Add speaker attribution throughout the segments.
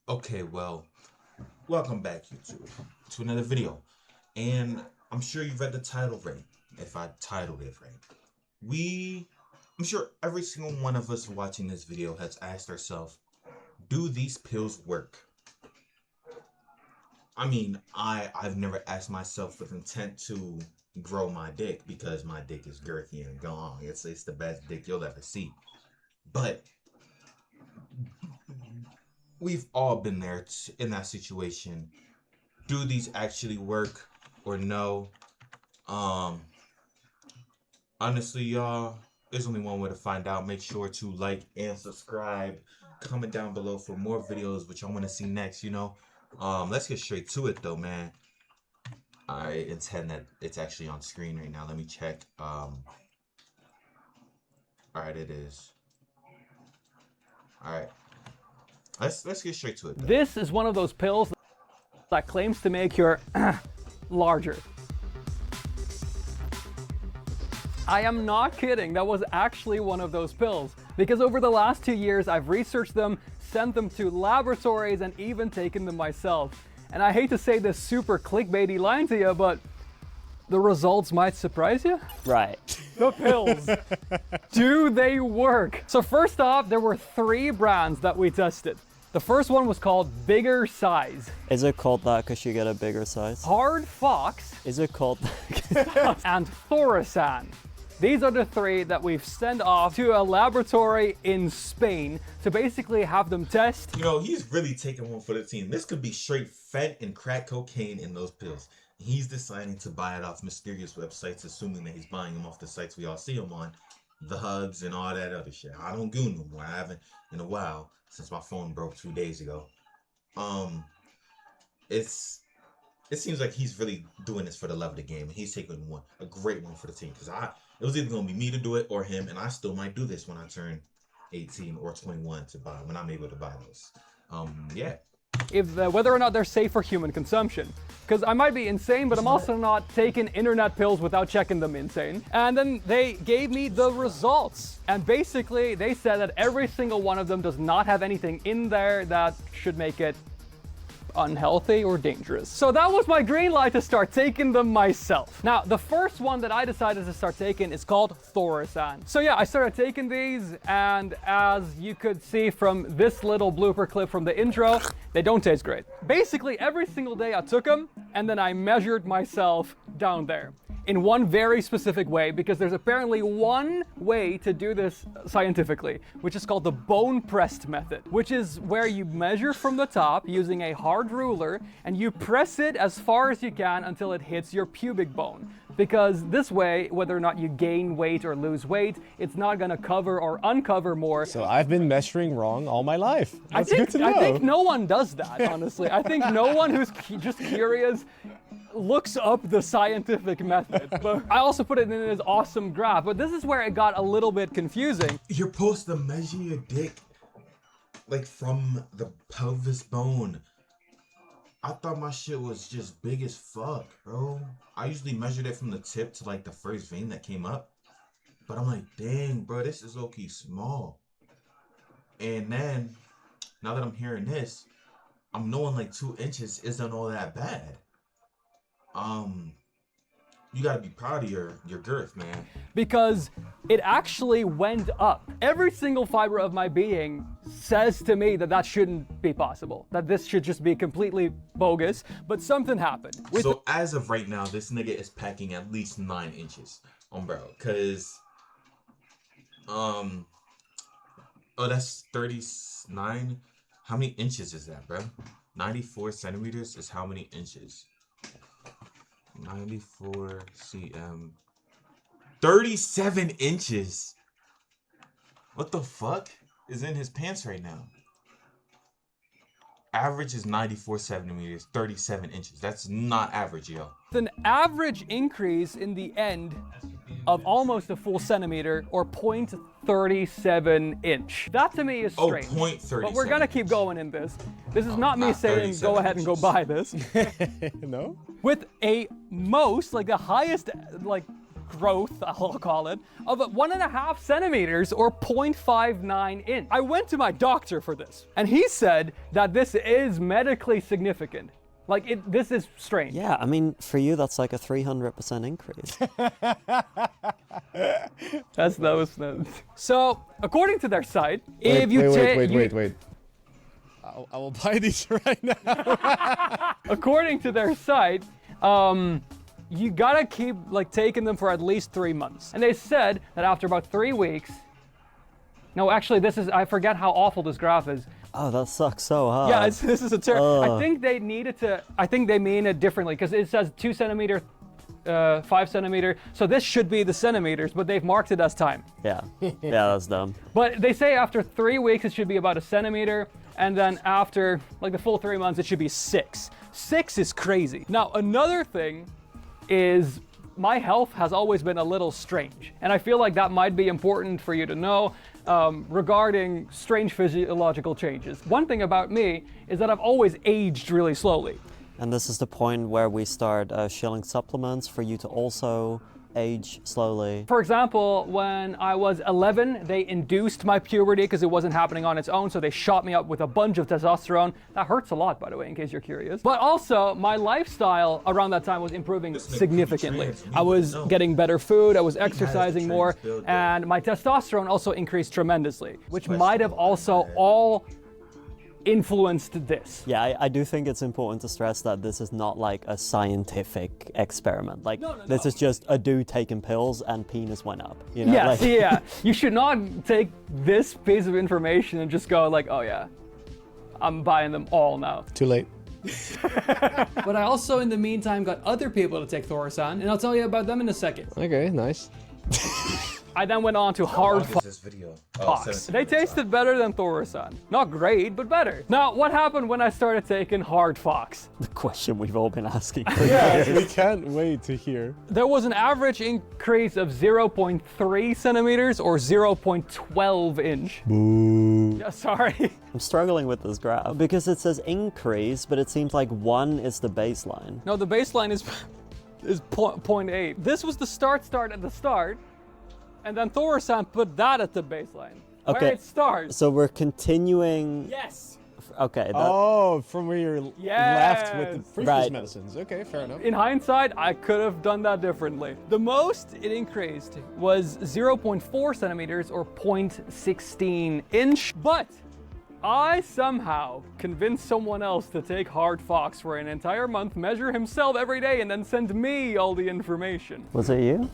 Speaker 1: Okay, well, welcome back, YouTube, to another video. And I'm sure you read the title right, if I titled it right. I'm sure every single one of us watching this video has asked ourselves, do these pills work? I mean, I've never asked myself with intent to grow my dick because my dick is girthy and long. It's the best dick you'll ever see. But we've all been there in that situation. Do these actually work or no? Um, Honestly, y'all, there's only one way to find out. Make sure to like and subscribe. Comment down below for more videos, which I want to see next. Let's get straight to it though, man. I intend that it's actually on screen right now. Let me check. All right, it is. All right, let's get straight to it though.
Speaker 2: This is one of those pills that claims to make your larger. I am not kidding, that was actually one of those pills. Because over the last 2 years, I've researched them, sent them to laboratories, and even taken them myself. And I hate to say this super clickbaity line to you, but the results might surprise you.
Speaker 3: Right.
Speaker 2: The pills. Do they work? So first off, there were 3 brands that we tested. The first one was called Bigger Size.
Speaker 3: Is it called that because you get a bigger size?
Speaker 2: Hard Fox.
Speaker 3: Is it called
Speaker 2: And Thorasan. These are the 3 that we've sent off to a laboratory in Spain to basically have them test.
Speaker 1: He's really taking one for the team. This could be straight fent and crack cocaine in those pills. He's deciding to buy it off mysterious websites, assuming that he's buying them off the sites we all see them on. The Hugs and all that other shit. I don't goon no more. I haven't in a while since my phone broke 2 days ago. It seems like he's really doing this for the love of the game, and he's taking a great one for the team. Because it was either gonna be me to do it or him, and I still might do this when I turn 18 or 21 to buy when I'm able to buy those. Yeah.
Speaker 2: If whether or not they're safe for human consumption. Because I might be insane, but I'm also not taking internet pills without checking them insane. And then they gave me the results. And basically, they said that every single one of them does not have anything in there that should make it unhealthy or dangerous. So that was my green light to start taking them myself. Now, the first one that I decided to start taking is called Thorasan. So yeah, I started taking these, and as you could see from this little blooper clip from the intro, they don't taste great. Basically, every single day I took them, and then I measured myself down there in one very specific way, because there's apparently one way to do this scientifically, which is called the bone pressed method, which is where you measure from the top using a hard ruler and you press it as far as you can until it hits your pubic bone. Because this way, whether or not you gain weight or lose weight, it's not gonna cover or uncover more.
Speaker 4: So I've been measuring wrong all my life. That's good to know.
Speaker 2: I think no one does that, honestly. I think no one who's just curious looks up the scientific method. But I also put it in this awesome graph, but this is where it got a little bit confusing.
Speaker 1: You're supposed to measure your dick like from the pelvis bone. I thought my shit was just big as fuck, bro. I usually measured it from the tip to like the first vein that came up. But I'm like, dang, bro, this is low-key small. And then, now that I'm hearing this, I'm knowing like 2 inches isn't all that bad. You gotta be proud of your girth, man.
Speaker 2: Because it actually went up. Every single fiber of my being says to me that that shouldn't be possible, that this should just be completely bogus, but something happened.
Speaker 1: So as of right now, this nigga is packing at least 9 inches on bro, cause oh, that's 39. How many inches is that, bro? 94 centimeters is how many inches? 94 cm. 37 inches. What the fuck is in his pants right now? Average is 94 centimeters, 37 inches. That's not average, yo.
Speaker 2: An average increase in the end of almost a full centimeter, or 0.37 inch. That to me is strange.
Speaker 1: 0.37.
Speaker 2: But we're gonna keep going in this. This is not me
Speaker 1: not
Speaker 2: saying
Speaker 1: 37
Speaker 2: go ahead and go
Speaker 1: inches.
Speaker 2: buy this.
Speaker 4: No?
Speaker 2: With a most, like the highest, like growth, I'll call it, of 1.5 centimeters or 0.59 inch. I went to my doctor for this, and he said that this is medically significant. Like, this is strange.
Speaker 3: Yeah, I mean, for you, that's like a 300% increase.
Speaker 2: That's those. So, according to their site,
Speaker 4: Wait,
Speaker 2: if you
Speaker 4: wait. I will buy these right now.
Speaker 2: According to their site, you gotta keep like taking them for at least 3 months. And they said that after about 3 weeks, no, actually, I forget how awful this graph is.
Speaker 3: Oh, that sucks so hard.
Speaker 2: Yeah, this is a terrible. I think they needed to. I think they mean it differently because it says 2 centimeter, 5 centimeter. So this should be the centimeters, but they've marked it as time.
Speaker 3: Yeah, that's dumb.
Speaker 2: But they say after 3 weeks it should be about 1 centimeter, and then after like the full 3 months it should be 6. 6 is crazy. Now another thing is my health has always been a little strange, and I feel like that might be important for you to know. Regarding strange physiological changes. One thing about me is that I've always aged really slowly.
Speaker 3: And this is the point where we start shilling supplements for you to also age slowly.
Speaker 2: For example, when I was 11, they induced my puberty because it wasn't happening on its own, so they shot me up with a bunch of testosterone. That hurts a lot, by the way, in case you're curious. But also, my lifestyle around that time was improving significantly. I was getting better food, I was exercising more, and my testosterone also increased tremendously, which might have also all influenced this.
Speaker 3: Yeah, I do think it's important to stress that this is not like a scientific experiment. Like, this is just a dude taking pills and penis went up. You know?
Speaker 2: Yes,
Speaker 3: like,
Speaker 2: yeah. You should not take this piece of information and just go like, oh yeah, I'm buying them all now.
Speaker 4: Too late.
Speaker 2: But I also, in the meantime, got other people to take Thorasan, and I'll tell you about them in a second.
Speaker 4: Okay, nice.
Speaker 2: I then went on to hard
Speaker 1: this video.
Speaker 2: Fox. They tasted better than Thorasan. Not great, but better. Now, what happened when I started taking Hard Fox?
Speaker 3: the question we've all been asking for
Speaker 4: Yes,
Speaker 3: years.
Speaker 4: we can't wait to hear.
Speaker 2: There was an average increase of 0.3 centimeters or 0.12 inch.
Speaker 4: Boo.
Speaker 2: Yeah, sorry.
Speaker 3: I'm struggling with this graph because it says increase, but it seems like 1 is the baseline.
Speaker 2: No, the baseline is 0.8. This was the start at the start, and then Thorasan put that at the baseline.
Speaker 3: Okay.
Speaker 2: Where it starts.
Speaker 3: So we're continuing.
Speaker 2: Yes.
Speaker 3: Okay.
Speaker 4: Oh, from where you're left with the previous
Speaker 3: Right.
Speaker 4: medicines. Okay, fair enough.
Speaker 2: In hindsight, I could have done that differently. The most it increased was 0.4 centimeters or 0.16 inch, but I somehow convinced someone else to take Hard Fox for an entire month, measure himself every day, and then send me all the information.
Speaker 3: Was it you?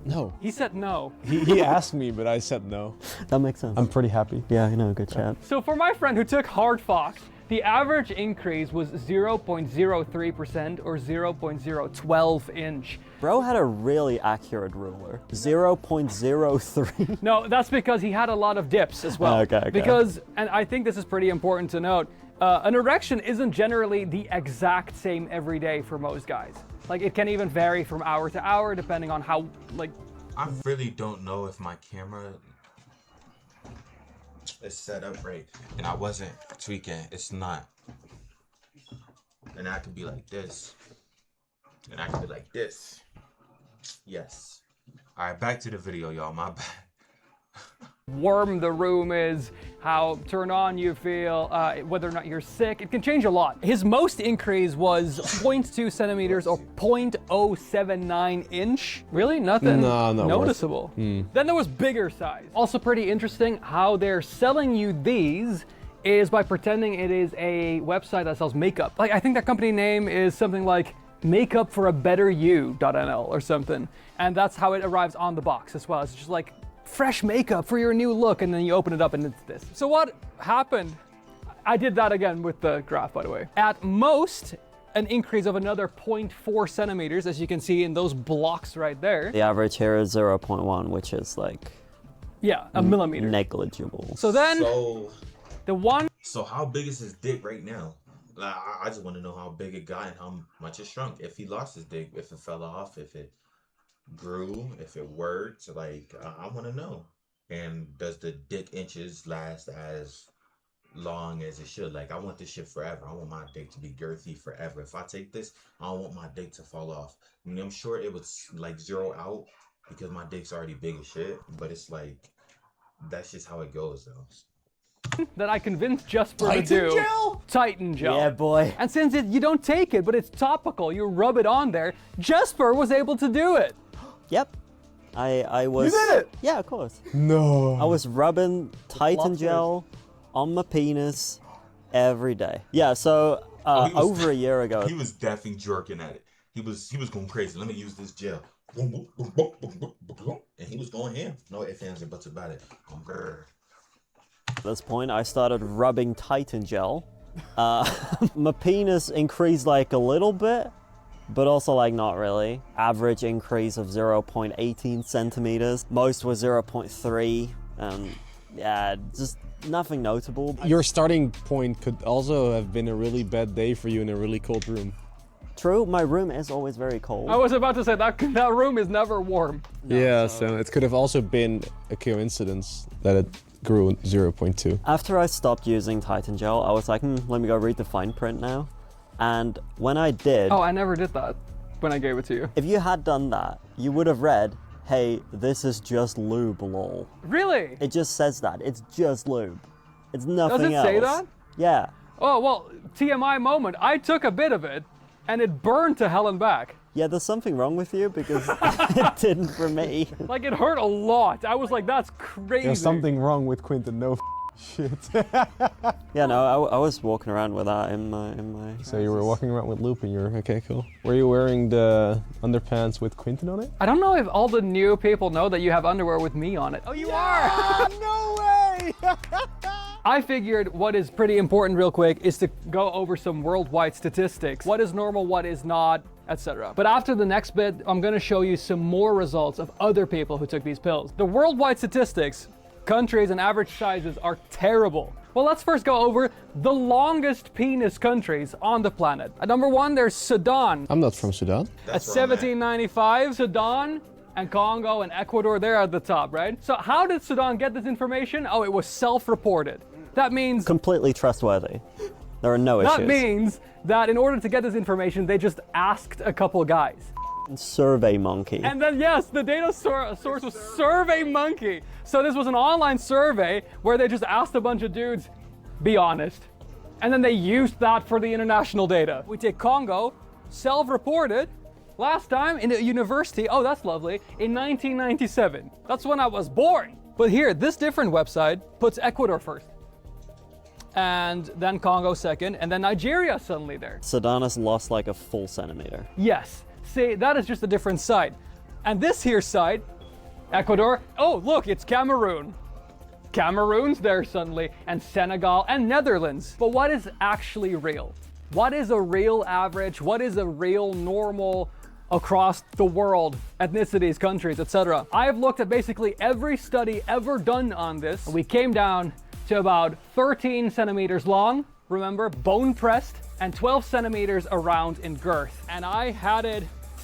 Speaker 4: No.
Speaker 2: He said no.
Speaker 4: He asked me, but I said no.
Speaker 3: That makes sense.
Speaker 4: I'm pretty happy.
Speaker 3: Yeah, I know. Good chat.
Speaker 2: So for my friend who took Hard Fox, the average increase was 0.03% or 0.012 inch.
Speaker 3: Bro had a really accurate ruler. 0.03.
Speaker 2: No, that's because he had a lot of dips as well.
Speaker 3: Okay.
Speaker 2: Because, and I think this is pretty important to note, an erection isn't generally the exact same every day for most guys. Like, it can even vary from hour to hour depending on how, like...
Speaker 1: I really don't know if my camera is set up right. And I wasn't tweaking. It's not. And I could be like this. And I could be like this. Yes. Alright, back to the video, y'all. My bad.
Speaker 2: warm the room is, how turned on you feel, whether or not you're sick. It can change a lot. His most increase was 0.2 centimeters or 0.079 inch. Really? Nothing noticeable. Then there was bigger size. Also pretty interesting how they're selling you these is by pretending it is a website that sells makeup. Like, I think that company name is something like makeupforabetteryou.nl or something. And that's how it arrives on the box as well. It's just like fresh makeup for your new look, and then you open it up and it's this. So what happened? I did that again with the graph, by the way. At most, an increase of another 0.4 centimeters, as you can see in those blocks right there.
Speaker 3: The average here is 0.1, which is like...
Speaker 2: Yeah, a millimeter.
Speaker 3: Negligible.
Speaker 2: So then,
Speaker 1: So how big is his dick right now? Like, I just want to know how big it got and how much it shrunk. If he lost his dick, if it fell off, if it grew, if it worked, like, I want to know. And does the dick inches last as long as it should? Like, I want this shit forever. I want my dick to be girthy forever. If I take this, I don't want my dick to fall off. I mean, I'm sure it would like zero out because my dick's already big as shit. But it's like, that's just how it goes, though.
Speaker 2: That I convinced Jesper to do. Titan gel.
Speaker 3: Yeah, boy.
Speaker 2: And since you don't take it, but it's topical, you rub it on there, Jesper was able to do it.
Speaker 3: Yep. I was.
Speaker 2: You did it?
Speaker 3: Yeah, of course.
Speaker 4: No.
Speaker 3: I was rubbing Titan
Speaker 2: Fluffers.
Speaker 3: gel on my penis every day. Yeah, so over a year ago.
Speaker 1: He was definitely jerking at it. He was going crazy. Let me use this gel. Boom, boom, boom, boom, boom, boom, boom, boom. And he was going ham. No ifs, ands, or buts about it.
Speaker 3: At this point, I started rubbing Titan gel. My penis increased like a little bit, but also like not really. Average increase of 0.18 centimeters. Most was 0.3. Yeah, just nothing notable.
Speaker 4: Your starting point could also have been a really bad day for you in a really cold room.
Speaker 3: True, my room is always very cold.
Speaker 2: I was about to say that room is never warm.
Speaker 4: Yeah, so it could have also been a coincidence that it grew 0.2.
Speaker 3: After I stopped using Titan gel, I was like, let me go read the fine print now. And when I did,
Speaker 2: Oh, I never did that when I gave it to you.
Speaker 3: if you had done that, you would have read, hey, this is just lube, lol.
Speaker 2: Really?
Speaker 3: It just says that. It's just lube. It's nothing
Speaker 2: it
Speaker 3: else.
Speaker 2: say that?
Speaker 3: Yeah.
Speaker 2: Oh, well, TMI moment. I took a bit of it, and it burned to hell and back.
Speaker 3: Yeah, there's something wrong with you because it didn't for me.
Speaker 2: Like, it hurt a lot. I was like, that's crazy.
Speaker 4: There's something wrong with Quinton, no shit.
Speaker 3: Yeah, no, I was walking around with that in my...
Speaker 4: So you were walking around with loop in your, okay, cool. Were you wearing the underpants with Quinton on it?
Speaker 2: I don't know if all the new people know that you have underwear with me on it. Oh, you are!
Speaker 4: No way!
Speaker 2: I figured what is pretty important real quick is to go over some worldwide statistics. What is normal, what is not, etc. But after the next bit, I'm gonna show you some more results of other people who took these pills. The worldwide statistics, countries and average sizes are terrible. Well, let's first go over the longest penis countries on the planet. At number 1, there's Sudan.
Speaker 4: I'm not from Sudan.
Speaker 2: At
Speaker 1: That's where I'm at.
Speaker 2: 1795, Sudan and Congo and Ecuador, they're at the top, right? So how did Sudan get this information? Oh, it was self-reported. That means
Speaker 3: Completely trustworthy. There are no issues.
Speaker 2: that means that in order to get this information, they just asked a couple guys.
Speaker 3: Survey monkey.
Speaker 2: And then yes, the data source was Survey Monkey. So this was an online survey where they just asked a bunch of dudes, be honest. And then they used that for the international data. We take Congo, self-reported, last time in a university, oh that's lovely, in 1997. That's when I was born. But here, this different website puts Ecuador first. And then Congo second, and then Nigeria suddenly there.
Speaker 3: Sudan has lost like a full centimeter.
Speaker 2: Yes, see, that is just a different site. And this here site, Ecuador, oh look, it's Cameroon. Cameroon's there suddenly, and Senegal, and Netherlands. But what is actually real? What is a real average? What is a real normal across the world, ethnicities, countries, etc.? I've looked at basically every study ever done on this, and we came down to about 13 centimeters long, remember, bone pressed, and 12 centimeters around in girth. And I had it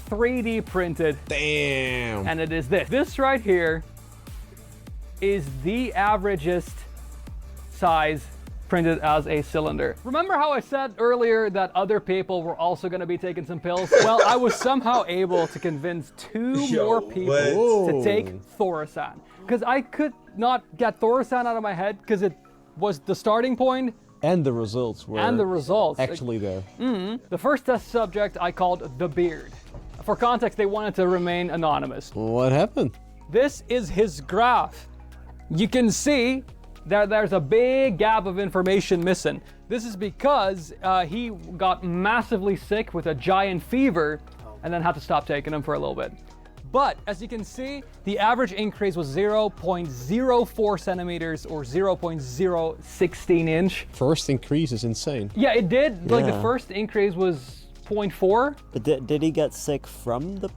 Speaker 2: 3D printed,
Speaker 4: Damn.
Speaker 2: and it is this. This right here is the averagest size printed as a cylinder. Remember how I said earlier that other people were also gonna be taking some pills? Well, I was somehow able to convince two more people to take Thorasan. Because I could not get Thorasan out of my head because it was the starting point
Speaker 4: And the results were
Speaker 2: and the results.
Speaker 4: actually there.
Speaker 2: The first test subject I called the Beard. For context, they wanted to remain anonymous.
Speaker 4: What happened?
Speaker 2: This is his graph. You can see that there's a big gap of information missing. This is because he got massively sick with a giant fever and then had to stop taking them for a little bit. But as you can see, the average increase was 0.04 centimeters or 0.016 inch.
Speaker 4: First increase is insane.
Speaker 2: Yeah, it did. Like the
Speaker 3: Yeah.
Speaker 2: first increase was 0.4.
Speaker 3: But did he get sick from the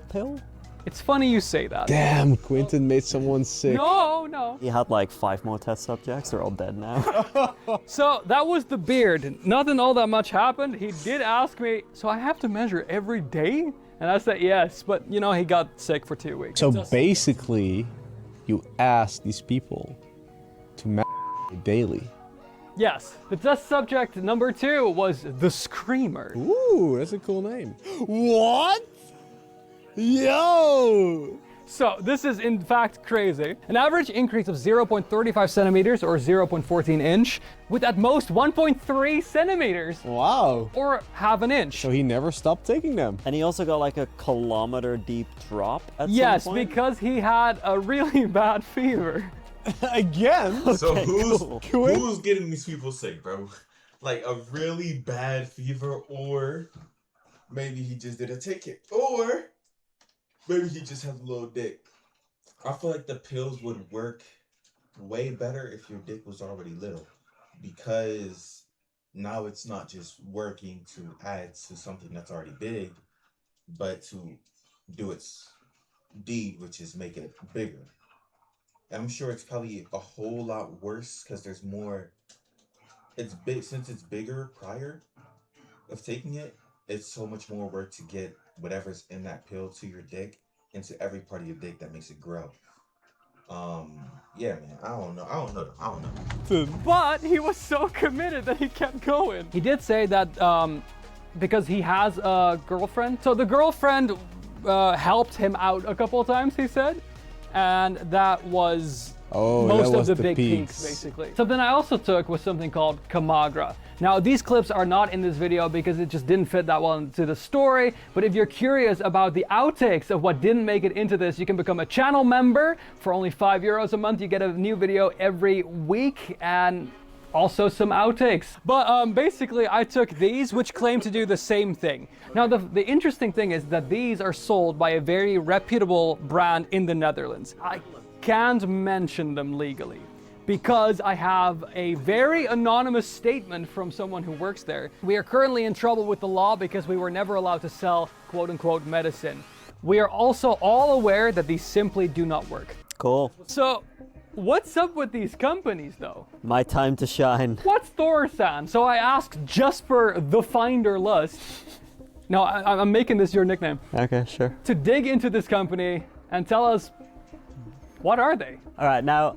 Speaker 3: pill?
Speaker 2: It's funny you say that.
Speaker 4: Damn, Quinton made someone sick.
Speaker 2: No.
Speaker 3: He had like 5 more test subjects. They're all dead now.
Speaker 2: So that was the Beard. Nothing all that much happened. He did ask me, so I have to measure every day? And I said yes, but you know, he got sick for 2 weeks.
Speaker 4: So basically, you asked these people to daily.
Speaker 2: Yes, the test subject number 2 was the Screamer.
Speaker 4: Ooh, that's a cool name. What? Yo!
Speaker 2: So this is in fact crazy. An average increase of 0.35 centimeters or 0.14 inch with at most 1.3 centimeters
Speaker 4: Wow.
Speaker 2: or half an inch.
Speaker 4: So he never stopped taking them.
Speaker 3: And he also got like a kilometer deep drop at
Speaker 2: Yes,
Speaker 3: some point.
Speaker 2: because he had a really bad fever.
Speaker 4: Again?
Speaker 1: So
Speaker 3: cool.
Speaker 1: who's getting these people sick, bro? Like a really bad fever, or maybe he just didn't take it, or maybe he just has a little dick. I feel like the pills would work way better if your dick was already little, because now it's not just working to add to something that's already big, but to do its deed, which is make it bigger. And I'm sure it's probably a whole lot worse because there's more. It's big since it's bigger prior of taking it. It's so much more work to get whatever's in that pill to your dick into every part of your dick that makes it grow. Yeah, man. I don't know.
Speaker 2: But he was so committed that he kept going. He did say that because he has a girlfriend. So the girlfriend helped him out a couple of times, he said. And that was most
Speaker 4: that
Speaker 2: of
Speaker 4: was
Speaker 2: the
Speaker 4: the
Speaker 2: big
Speaker 4: peaks.
Speaker 2: peaks, basically. Something I also took was something called Kamagra. Now, these clips are not in this video because it just didn't fit that well into the story, but if you're curious about the outtakes of what didn't make it into this, you can become a channel member. For only €5 a month, you get a new video every week, and also some outtakes. But basically, I took these, which claim to do the same thing. Now, the interesting thing is that these are sold by a very reputable brand in the Netherlands. I can't mention them legally because I have a very anonymous statement from someone who works there. We are currently in trouble with the law because we were never allowed to sell quote-unquote medicine. We are also all aware that these simply do not work.
Speaker 3: Cool.
Speaker 2: So, what's up with these companies though?
Speaker 3: My time to shine.
Speaker 2: What's Thorsan? So I asked Jasper the Finder Lust. No, I'm making this your nickname.
Speaker 3: Okay, sure.
Speaker 2: To dig into this company and tell us, what are they?
Speaker 3: All right, now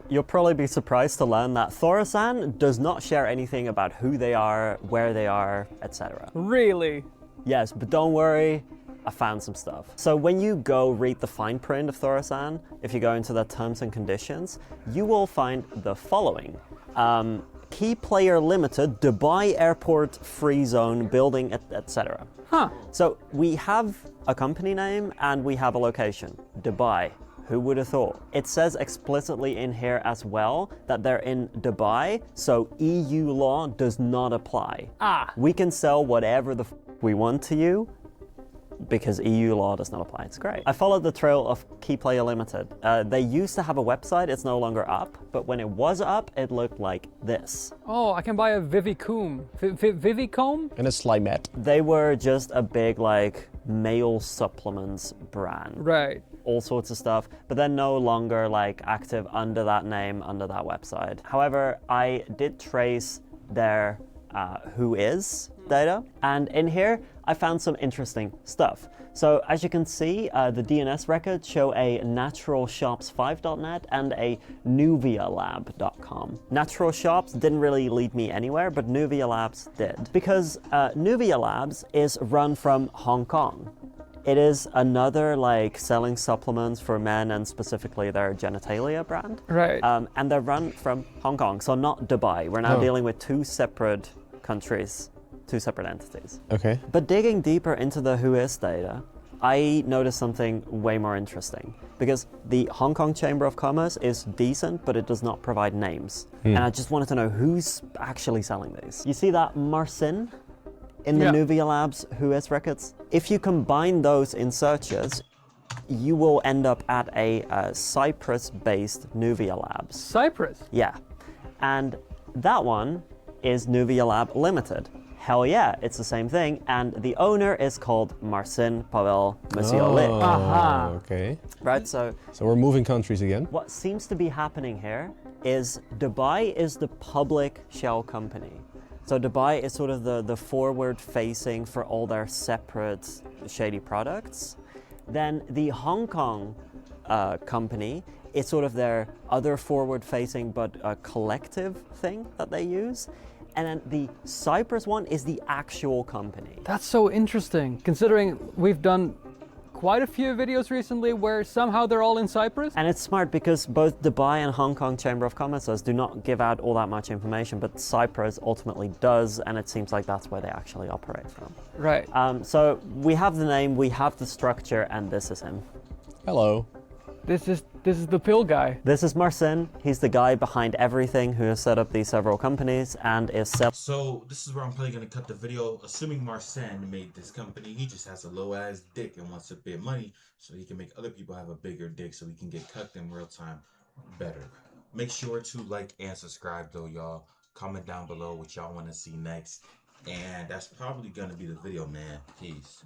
Speaker 3: you'll probably be surprised to learn that Thorsan does not share anything about who they are, where they are, etc.
Speaker 2: Really?
Speaker 3: Yes, but don't worry, I found some stuff. So when you go read the fine print of Thorsan, if you go into the terms and conditions, you will find the following. Key player limited, Dubai airport free zone, building, etc.
Speaker 2: Huh.
Speaker 3: So we have a company name and we have a location, Dubai. Who would have thought? It says explicitly in here as well that they're in Dubai, so EU law does not apply.
Speaker 2: Ah.
Speaker 3: We can sell whatever the we want to you because EU law does not apply. It's great. I followed the trail of Key Player Limited. They used to have a website, it's no longer up, but when it was up, it looked like this.
Speaker 2: Oh, I can buy a Vivicomb. Vivicomb?
Speaker 4: And a Slimet.
Speaker 3: They were just a big like male supplements brand.
Speaker 2: Right.
Speaker 3: All sorts of stuff, but they're no longer like active under that name, under that website. However, I did trace their who is data, and in here I found some interesting stuff. So as you can see, the DNS records show a naturalshops5.net and a nuvialab.com. Natural Shops didn't really lead me anywhere, but Nuvia Labs did. Because Nuvia Labs is run from Hong Kong. It is another like selling supplements for men and specifically their genitalia brand.
Speaker 2: Right.
Speaker 3: And they're run from Hong Kong, so not Dubai. We're now dealing with two separate countries, two separate entities.
Speaker 4: Okay.
Speaker 3: But digging deeper into the who is data, I noticed something way more interesting because the Hong Kong Chamber of Commerce is decent, but it does not provide names. And I just wanted to know who's actually selling these. You see that Marcin in the Nuvia Labs who is records? If you combine those in searches, you will end up at a Cyprus-based Nuvia Labs.
Speaker 2: Cyprus?
Speaker 3: Yeah. And that one is Nuvia Lab Limited. Hell yeah, it's the same thing. And the owner is called Marcin Pavel Musialik.
Speaker 2: Aha.
Speaker 4: Okay.
Speaker 3: Right, so
Speaker 4: So we're moving countries again.
Speaker 3: what seems to be happening here is Dubai is the public shell company. So Dubai is sort of the forward-facing for all their separate shady products. Then the Hong Kong company is sort of their other forward-facing but collective thing that they use. And then the Cyprus one is the actual company.
Speaker 2: That's so interesting, considering we've done quite a few videos recently where somehow they're all in Cyprus.
Speaker 3: And it's smart because both Dubai and Hong Kong Chamber of Commerce do not give out all that much information, but Cyprus ultimately does, and it seems like that's where they actually operate from.
Speaker 2: Right.
Speaker 3: So we have the name, we have the structure, and this is him.
Speaker 4: Hello.
Speaker 2: This is the pill guy.
Speaker 3: This is Marcin. He's the guy behind everything who has set up these several companies and is
Speaker 1: So this is where I'm probably gonna cut the video. Assuming Marcin made this company, he just has a low ass dick and wants a bit of money so he can make other people have a bigger dick so he can get cucked in real time better. Make sure to like and subscribe though, y'all. Comment down below what y'all want to see next. And that's probably gonna be the video, man. Peace.